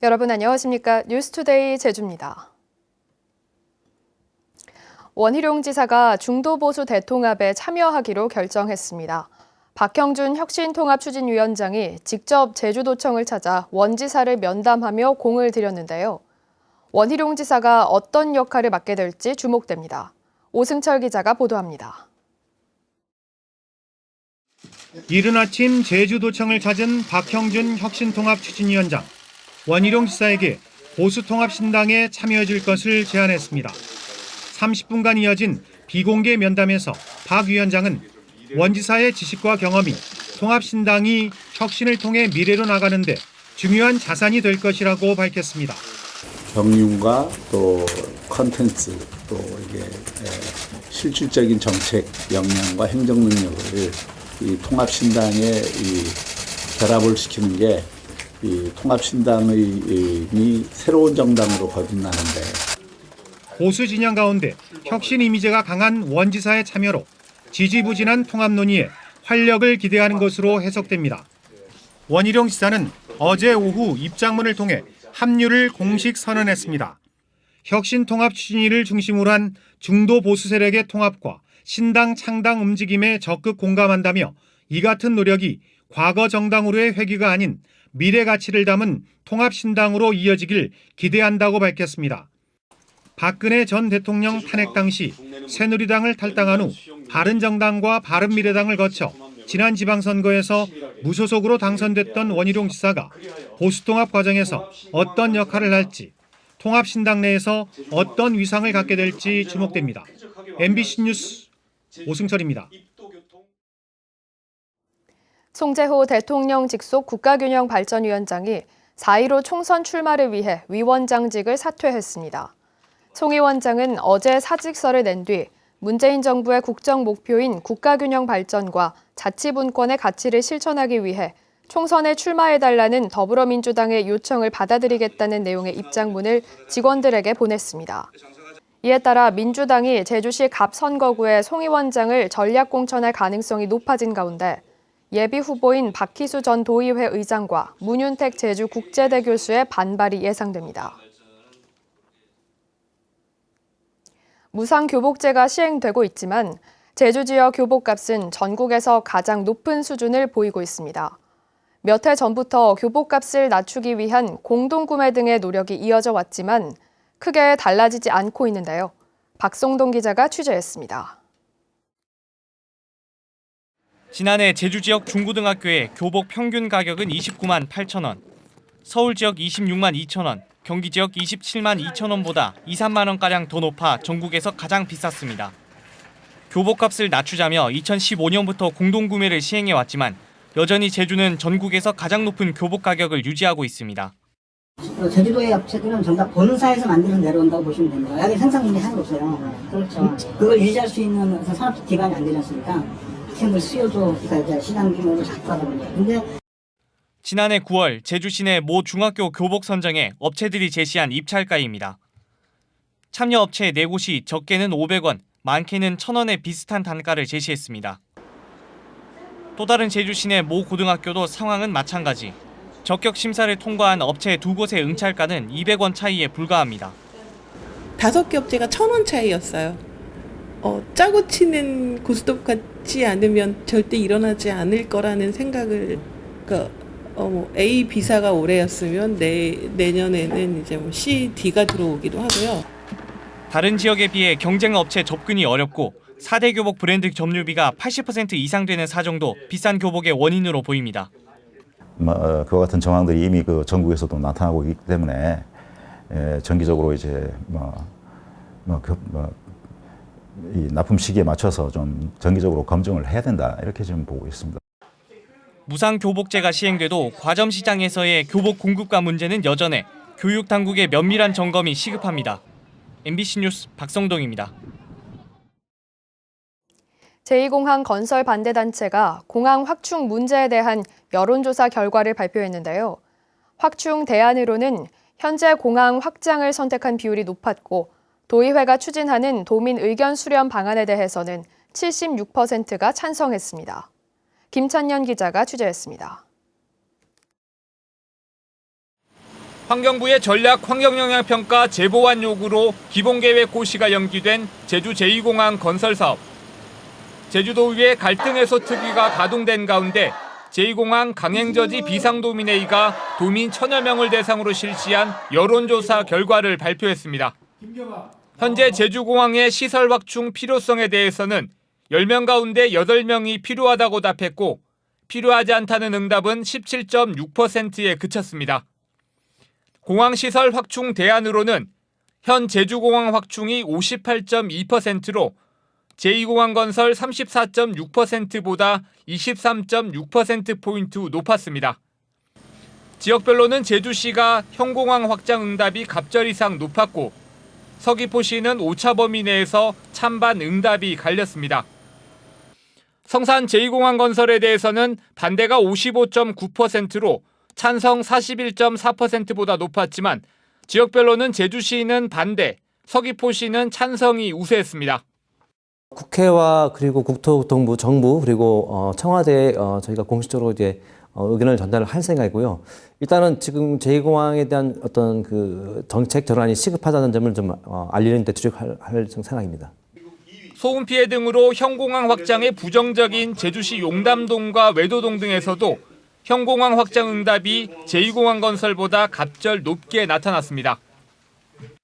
여러분 안녕하십니까? 뉴스투데이 제주입니다. 원희룡 지사가 중도보수 대통합에 참여하기로 결정했습니다. 박형준 혁신통합추진위원장이 직접 제주도청을 찾아 원 지사를 면담하며 공을 들였는데요. 원희룡 지사가 어떤 역할을 맡게 될지 주목됩니다. 오승철 기자가 보도합니다. 이른 아침 제주도청을 찾은 박형준 혁신통합추진위원장. 원희룡 지사에게 보수통합신당에 참여해줄 것을 제안했습니다. 30분간 이어진 비공개 면담에서 박 위원장은 원 지사의 지식과 경험이 통합신당이 혁신을 통해 미래로 나가는데 중요한 자산이 될 것이라고 밝혔습니다. 경륜과 또 컨텐츠 또 이게 실질적인 정책 역량과 행정 능력을 이 통합신당에 결합을 시키는 게 이 통합신당의 새로운 정당으로 거듭나는데 보수 진영 가운데 혁신 이미지가 강한 원 지사의 참여로 지지부진한 통합 논의에 활력을 기대하는 것으로 해석됩니다. 원희룡 지사는 어제 오후 입장문을 통해 합류를 공식 선언했습니다. 혁신통합추진위를 중심으로 한 중도 보수 세력의 통합과 신당 창당 움직임에 적극 공감한다며 이 같은 노력이 과거 정당으로의 회귀가 아닌 미래 가치를 담은 통합신당으로 이어지길 기대한다고 밝혔습니다. 박근혜 전 대통령 탄핵 당시 새누리당을 탈당한 후 바른정당과 바른미래당을 거쳐 지난 지방선거에서 무소속으로 당선됐던 원희룡 지사가 보수통합 과정에서 어떤 역할을 할지, 통합신당 내에서 어떤 위상을 갖게 될지 주목됩니다. MBC 뉴스 오승철입니다. 송재호 대통령 직속 국가균형발전위원장이 4.15 총선 출마를 위해 위원장직을 사퇴했습니다. 송 위원장은 어제 사직서를 낸 뒤 문재인 정부의 국정 목표인 국가균형 발전과 자치분권의 가치를 실천하기 위해 총선에 출마해달라는 더불어민주당의 요청을 받아들이겠다는 내용의 입장문을 직원들에게 보냈습니다. 이에 따라 민주당이 제주시 갑선거구에 송 위원장을 전략공천할 가능성이 높아진 가운데 예비 후보인 박희수 전 도의회 의장과 문윤택 제주국제대 교수의 반발이 예상됩니다. 무상교복제가 시행되고 있지만 제주 지역 교복값은 전국에서 가장 높은 수준을 보이고 있습니다. 몇 해 전부터 교복값을 낮추기 위한 공동구매 등의 노력이 이어져 왔지만 크게 달라지지 않고 있는데요. 박송동 기자가 취재했습니다. 지난해 제주 지역 중고등학교의 교복 평균 가격은 29만 8천 원, 서울 지역 26만 2천 원, 경기 지역 27만 2천 원보다 2, 3만 원가량 더 높아 전국에서 가장 비쌌습니다. 교복값을 낮추자며 2015년부터 공동구매를 시행해왔지만 여전히 제주는 전국에서 가장 높은 교복 가격을 유지하고 있습니다. 제주도의 업체들은 전부 다 본사에서 만들어서 내려온다고 보시면 됩니다. 여기 생산물이 하나도 없어요. 그렇죠. 그걸 유지할 수 있는 산업 기반이 안 되지 않습니까? 생물 수요도 그러니까 시장 규모도 작다거든요. 근데 지난해 9월 제주 시내 모 중학교 교복 선정에 업체들이 제시한 입찰가입니다. 참여 업체 4곳이 적게는 500원, 많게는 1,000원의 비슷한 단가를 제시했습니다. 또 다른 제주 시내 모 고등학교도 상황은 마찬가지. 적격 심사를 통과한 업체 2곳의 응찰가는 200원 차이에 불과합니다. 5개 업체가 1,000원 차이였어요. 짜고 치는 고스톱 같지 않으면 절대 일어나지 않을 거라는 생각을 A, B사가 올해였으면 내년에는 이제 C, D가 들어오기도 하고요. 다른 지역에 비해 경쟁 업체 접근이 어렵고 4대 교복 브랜드 점유비가 80% 이상 되는 사정도 비싼 교복의 원인으로 보입니다. 그와 같은 정황들이 이미 전국에서도 나타나고 있기 때문에 정기적으로 이제 이 납품 시기에 맞춰서 좀 정기적으로 검증을 해야 된다 이렇게 지금 보고 있습니다. 무상 교복제가 시행돼도 과점 시장에서의 교복 공급과 문제는 여전해 교육 당국의 면밀한 점검이 시급합니다. MBC 뉴스 박성동입니다. 제2공항 건설 반대단체가 공항 확충 문제에 대한 여론조사 결과를 발표했는데요. 확충 대안으로는 현재 공항 확장을 선택한 비율이 높았고 도의회가 추진하는 도민 의견 수렴 방안에 대해서는 76%가 찬성했습니다. 김찬년 기자가 취재했습니다. 환경부의 전략 환경영향평가 재보완 요구로 기본계획 고시가 연기된 제주 제2공항 건설 사업. 제주도의회 갈등 해소 특위가 가동된 가운데 제2공항 강행저지 비상도민회의가 도민 1000여 명을 대상으로 실시한 여론조사 결과를 발표했습니다. 현재 제주공항의 시설 확충 필요성에 대해서는 10명 가운데 8명이 필요하다고 답했고 필요하지 않다는 응답은 17.6%에 그쳤습니다. 공항시설 확충 대안으로는 현 제주공항 확충이 58.2%로 제2공항 건설 34.6%보다 23.6%포인트 높았습니다. 지역별로는 제주시가 현공항 확장 응답이 갑절 이상 높았고 서귀포시는 오차 범위 내에서 찬반 응답이 갈렸습니다. 성산 제2공항 건설에 대해서는 반대가 55.9%로 찬성 41.4%보다 높았지만 지역별로는 제주시는 반대, 서귀포시는 찬성이 우세했습니다. 국회와 그리고 국토교통부, 정부 그리고 청와대에 저희가 공식적으로 이제 의견을 전달을 할 생각이고요. 일단은 지금 제2공항에 대한 어떤 그 정책 전환이 시급하다는 점을 좀 알리는 데 주력할 생각입니다. 소음 피해 등으로 현공항 확장에 부정적인 제주시 용담동과 외도동 등에서도 현공항 확장 응답이 제2공항 건설보다 갑절 높게 나타났습니다.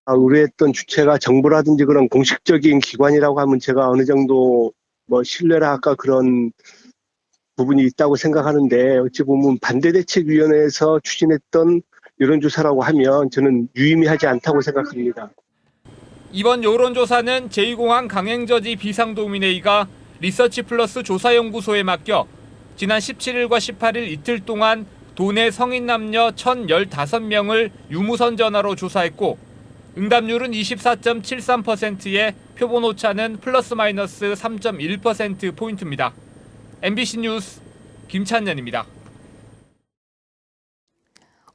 의뢰했던 주체가 정부라든지 그런 공식적인 기관이라고 하면 제가 어느 정도 신뢰를 할까 그런 부분이 있다고 생각하는데 어찌 보면 반대대책위원회에서 추진했던 여론조사라고 하면 저는 유의미하지 않다고 생각합니다. 이번 여론조사는 제2공항 강행저지 비상도민회의가 리서치플러스 조사연구소에 맡겨 지난 17일과 18일 이틀 동안 도내 성인 남녀 1,015명을 유무선 전화로 조사했고 응답률은 24.73%에 표본 오차는 플러스 마이너스 3.1%포인트입니다. MBC 뉴스 김찬년입니다.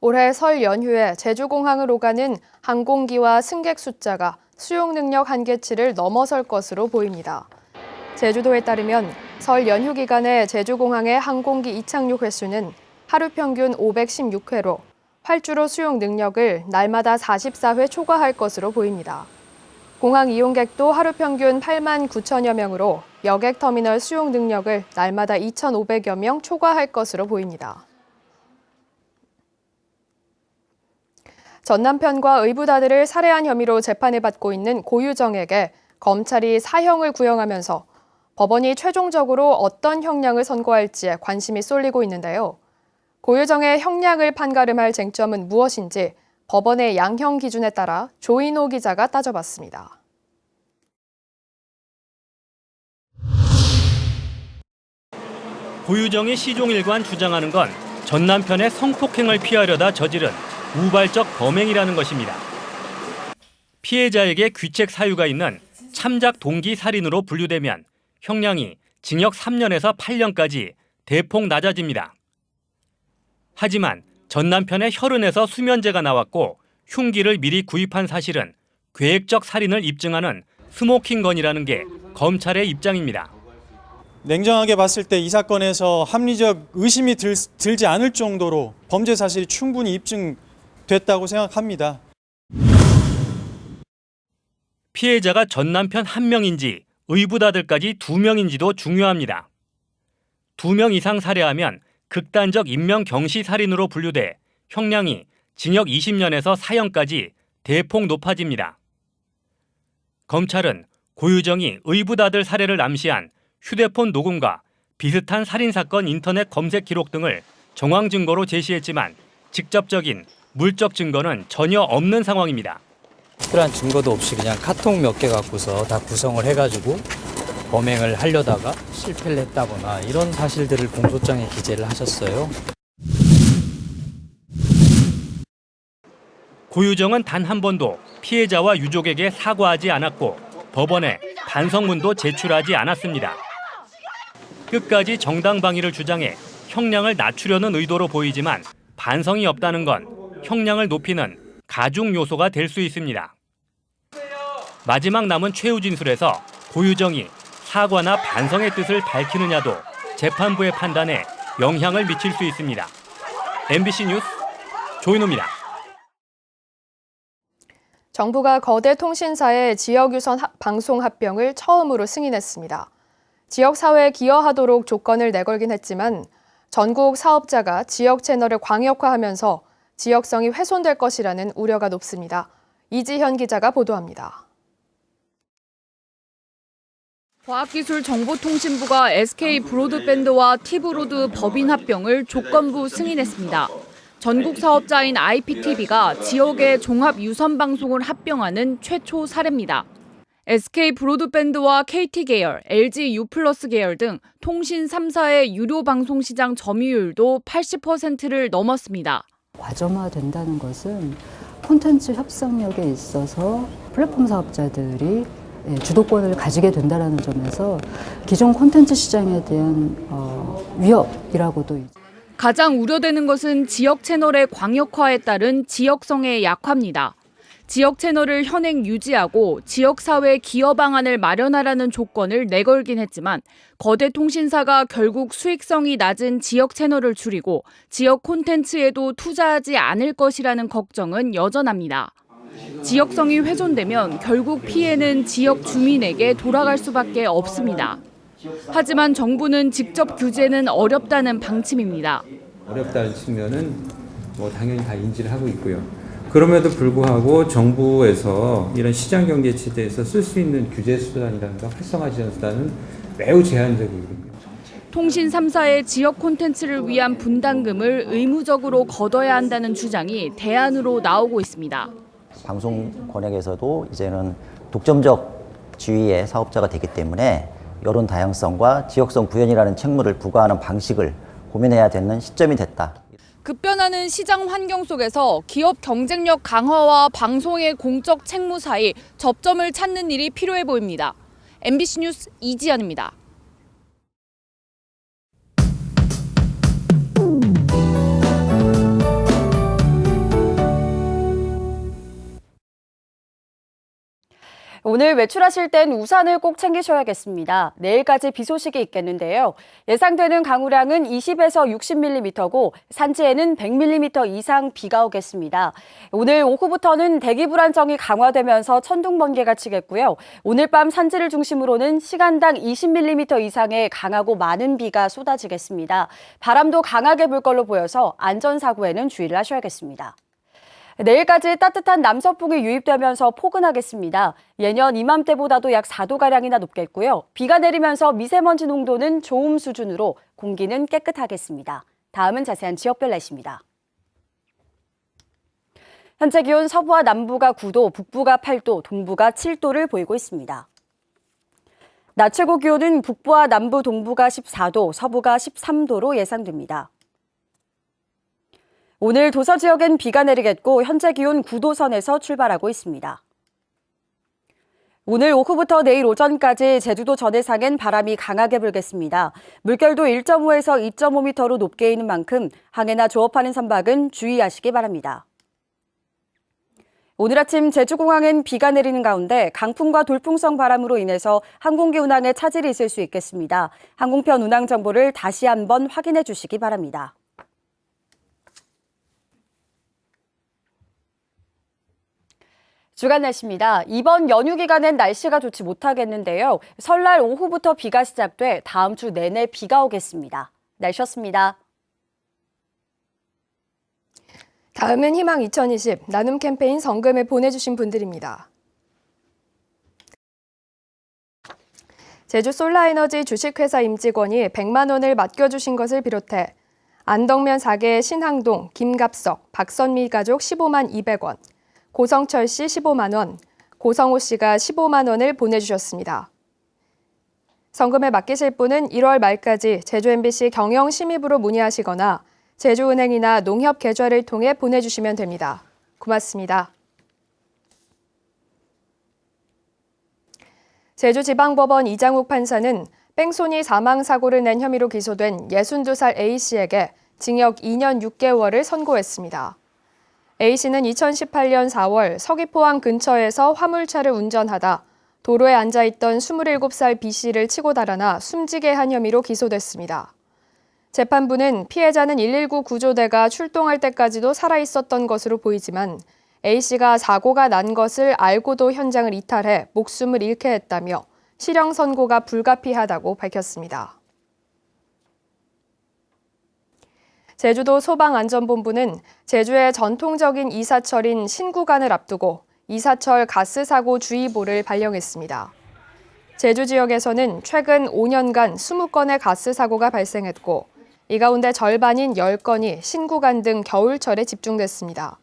올해 설 연휴에 제주공항으로 가는 항공기와 승객 숫자가 수용 능력 한계치를 넘어설 것으로 보입니다. 제주도에 따르면 설 연휴 기간에 제주공항의 항공기 이착륙 횟수는 하루 평균 516회로 활주로 수용 능력을 날마다 44회 초과할 것으로 보입니다. 공항 이용객도 하루 평균 8만 9천여 명으로 여객 터미널 수용 능력을 날마다 2,500여 명 초과할 것으로 보입니다. 전 남편과 의붓아들을 살해한 혐의로 재판을 받고 있는 고유정에게 검찰이 사형을 구형하면서 법원이 최종적으로 어떤 형량을 선고할지에 관심이 쏠리고 있는데요. 고유정의 형량을 판가름할 쟁점은 무엇인지 법원의 양형 기준에 따라 조인호 기자가 따져봤습니다. 고유정이 시종일관 주장하는 건 전 남편의 성폭행을 피하려다 저지른 우발적 범행이라는 것입니다. 피해자에게 귀책 사유가 있는 참작 동기 살인으로 분류되면 형량이 징역 3년에서 8년까지 대폭 낮아집니다. 하지만 전 남편의 혈흔에서 수면제가 나왔고 흉기를 미리 구입한 사실은 계획적 살인을 입증하는 스모킹건이라는 게 검찰의 입장입니다. 냉정하게 봤을 때 이 사건에서 합리적 의심이 들지 않을 정도로 범죄 사실이 충분히 입증됐다고 생각합니다. 피해자가 전 남편 1명인지 의붓아들까지 2명인지도 중요합니다. 2명 이상 살해하면 극단적 인명경시 살인으로 분류돼 형량이 징역 20년에서 사형까지 대폭 높아집니다. 검찰은 고유정이 의붓아들 살해를 암시한 휴대폰 녹음과 비슷한 살인사건 인터넷 검색 기록 등을 정황 증거로 제시했지만 직접적인 물적 증거는 전혀 없는 상황입니다. 특별한 증거도 없이 그냥 카톡 몇 개 갖고서 다 구성을 해가지고 범행을 하려다가 실패를 했다거나 이런 사실들을 공소장에 기재를 하셨어요. 고유정은 단 한 번도 피해자와 유족에게 사과하지 않았고 법원에 반성문도 제출하지 않았습니다. 끝까지 정당방위를 주장해 형량을 낮추려는 의도로 보이지만 반성이 없다는 건 형량을 높이는 가중 요소가 될 수 있습니다. 마지막 남은 최후 진술에서 고유정이 사과나 반성의 뜻을 밝히느냐도 재판부의 판단에 영향을 미칠 수 있습니다. MBC 뉴스 조인호입니다. 정부가 거대 통신사의 지역유선 방송 합병을 처음으로 승인했습니다. 지역사회에 기여하도록 조건을 내걸긴 했지만 전국 사업자가 지역 채널을 광역화하면서 지역성이 훼손될 것이라는 우려가 높습니다. 이지현 기자가 보도합니다. 과학기술정보통신부가 SK 브로드밴드와 T브로드 법인 합병을 조건부 승인했습니다. 전국 사업자인 IPTV가 지역의 종합 유선 방송을 합병하는 최초 사례입니다. SK 브로드밴드와 KT 계열, LG U+ 계열 등 통신 3사의 유료 방송 시장 점유율도 80%를 넘었습니다. 과점화된다는 것은 콘텐츠 협상력에 있어서 플랫폼 사업자들이 주도권을 가지게 된다는 점에서 기존 콘텐츠 시장에 대한 위협이라고도. 가장 우려되는 것은 지역 채널의 광역화에 따른 지역성의 약화입니다. 지역 채널을 현행 유지하고 지역사회 기여 방안을 마련하라는 조건을 내걸긴 했지만 거대 통신사가 결국 수익성이 낮은 지역 채널을 줄이고 지역 콘텐츠에도 투자하지 않을 것이라는 걱정은 여전합니다. 지역성이 훼손되면 결국 피해는 지역 주민에게 돌아갈 수밖에 없습니다. 하지만 정부는 직접 규제는 어렵다는 방침입니다. 어렵다는 측면은 당연히 다 인지를 하고 있고요. 그럼에도 불구하고 정부에서 이런 시장 경제 체제에서 쓸 수 있는 규제 수단이라든가 활성화 지원 수단은 매우 제한적이거든요. 통신 3사의 지역 콘텐츠를 위한 분담금을 의무적으로 걷어야 한다는 주장이 대안으로 나오고 있습니다. 방송 권역에서도 이제는 독점적 지위의 사업자가 되기 때문에 여론 다양성과 지역성 구현이라는 책무를 부과하는 방식을 고민해야 되는 시점이 됐다. 급변하는 시장 환경 속에서 기업 경쟁력 강화와 방송의 공적 책무 사이 접점을 찾는 일이 필요해 보입니다. MBC 뉴스 이지연입니다. 오늘 외출하실 땐 우산을 꼭 챙기셔야겠습니다. 내일까지 비 소식이 있겠는데요. 예상되는 강우량은 20에서 60mm고 산지에는 100mm 이상 비가 오겠습니다. 오늘 오후부터는 대기 불안정이 강화되면서 천둥 번개가 치겠고요. 오늘 밤 산지를 중심으로는 시간당 20mm 이상의 강하고 많은 비가 쏟아지겠습니다. 바람도 강하게 불 걸로 보여서 안전사고에는 주의를 하셔야겠습니다. 내일까지 따뜻한 남서풍이 유입되면서 포근하겠습니다. 예년 이맘때보다도 약 4도가량이나 높겠고요. 비가 내리면서 미세먼지 농도는 좋음 수준으로 공기는 깨끗하겠습니다. 다음은 자세한 지역별 날씨입니다. 현재 기온 서부와 남부가 9도, 북부가 8도, 동부가 7도를 보이고 있습니다. 낮 최고 기온은 북부와 남부, 동부가 14도, 서부가 13도로 예상됩니다. 오늘 도서 지역엔 비가 내리겠고 현재 기온 9도 선에서 출발하고 있습니다. 오늘 오후부터 내일 오전까지 제주도 전해상엔 바람이 강하게 불겠습니다. 물결도 1.5에서 2.5m로 높게 이는 만큼 항해나 조업하는 선박은 주의하시기 바랍니다. 오늘 아침 제주공항엔 비가 내리는 가운데 강풍과 돌풍성 바람으로 인해서 항공기 운항에 차질이 있을 수 있겠습니다. 항공편 운항 정보를 다시 한번 확인해 주시기 바랍니다. 주간 날씨입니다. 이번 연휴 기간엔 날씨가 좋지 못하겠는데요. 설날 오후부터 비가 시작돼 다음 주 내내 비가 오겠습니다. 날씨였습니다. 다음은 희망 2020 나눔 캠페인 성금을 보내주신 분들입니다. 제주 솔라에너지 주식회사 임직원이 100만 원을 맡겨주신 것을 비롯해 안덕면 4개 신항동, 김갑석, 박선미 가족 15만 200원, 고성철 씨 15만 원, 고성호 씨가 15만 원을 보내주셨습니다. 성금을 맡기실 분은 1월 말까지 제주 MBC 경영심의부로 문의하시거나 제주은행이나 농협계좌를 통해 보내주시면 됩니다. 고맙습니다. 제주지방법원 이장욱 판사는 뺑소니 사망사고를 낸 혐의로 기소된 62살 A씨에게 징역 2년 6개월을 선고했습니다. A씨는 2018년 4월 서귀포항 근처에서 화물차를 운전하다 도로에 앉아있던 27살 B씨를 치고 달아나 숨지게 한 혐의로 기소됐습니다. 재판부는 피해자는 119 구조대가 출동할 때까지도 살아있었던 것으로 보이지만 A씨가 사고가 난 것을 알고도 현장을 이탈해 목숨을 잃게 했다며 실형 선고가 불가피하다고 밝혔습니다. 제주도 소방안전본부는 제주의 전통적인 이사철인 신구간을 앞두고 이사철 가스사고 주의보를 발령했습니다. 제주 지역에서는 최근 5년간 20건의 가스사고가 발생했고 이 가운데 절반인 10건이 신구간 등 겨울철에 집중됐습니다.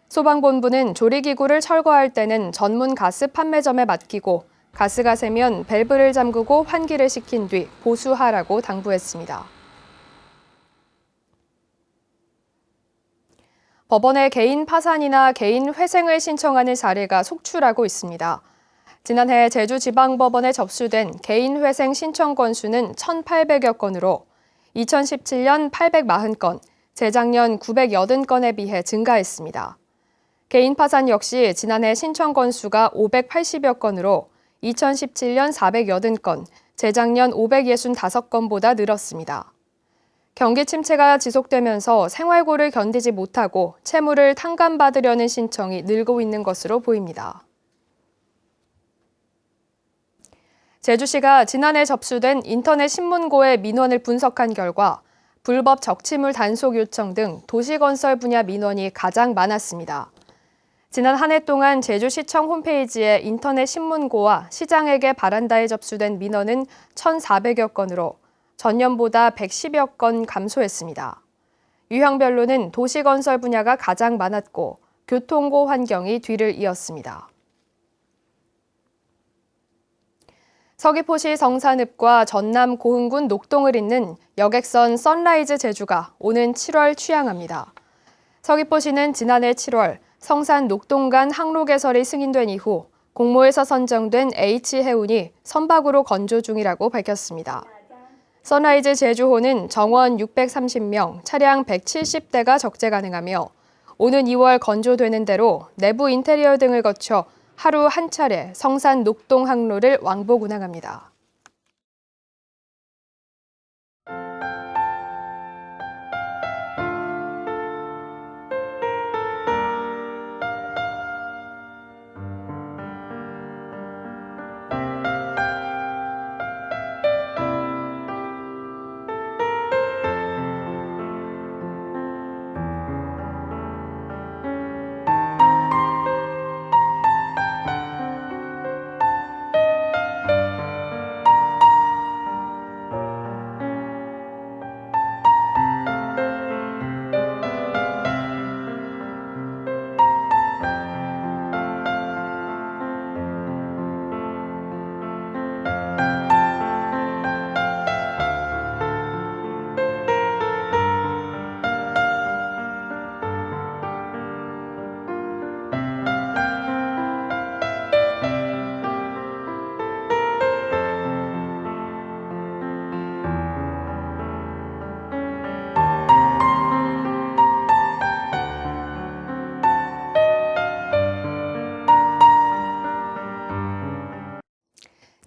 소방본부는 조리기구를 철거할 때는 전문 가스 판매점에 맡기고 가스가 새면 밸브를 잠그고 환기를 시킨 뒤 보수하라고 당부했습니다. 법원에 개인 파산이나 개인 회생을 신청하는 사례가 속출하고 있습니다. 지난해 제주지방법원에 접수된 개인 회생 신청 건수는 1,800여 건으로 2017년 840건, 재작년 980건에 비해 증가했습니다. 개인 파산 역시 지난해 신청 건수가 580여 건으로 2017년 480건, 재작년 565건보다 늘었습니다. 경기 침체가 지속되면서 생활고를 견디지 못하고 채무를 탕감받으려는 신청이 늘고 있는 것으로 보입니다. 제주시가 지난해 접수된 인터넷 신문고의 민원을 분석한 결과 불법 적치물 단속 요청 등 도시건설 분야 민원이 가장 많았습니다. 지난 한 해 동안 제주시청 홈페이지에 인터넷 신문고와 시장에게 바란다에 접수된 민원은 1,400여 건으로 전년보다 110여 건 감소했습니다. 유형별로는 도시건설 분야가 가장 많았고 교통고 환경이 뒤를 이었습니다. 서귀포시 성산읍과 전남 고흥군 녹동을 잇는 여객선 선라이즈 제주가 오는 7월 취항합니다. 서귀포시는 지난해 7월 성산 녹동 간 항로 개설이 승인된 이후 공모에서 선정된 H해운이 선박으로 건조 중이라고 밝혔습니다. 선라이즈 제주호는 정원 630명, 차량 170대가 적재 가능하며 오는 2월 건조되는 대로 내부 인테리어 등을 거쳐 하루 한 차례 성산 녹동 항로를 왕복 운항합니다.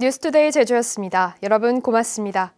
뉴스투데이 제주였습니다. 여러분 고맙습니다.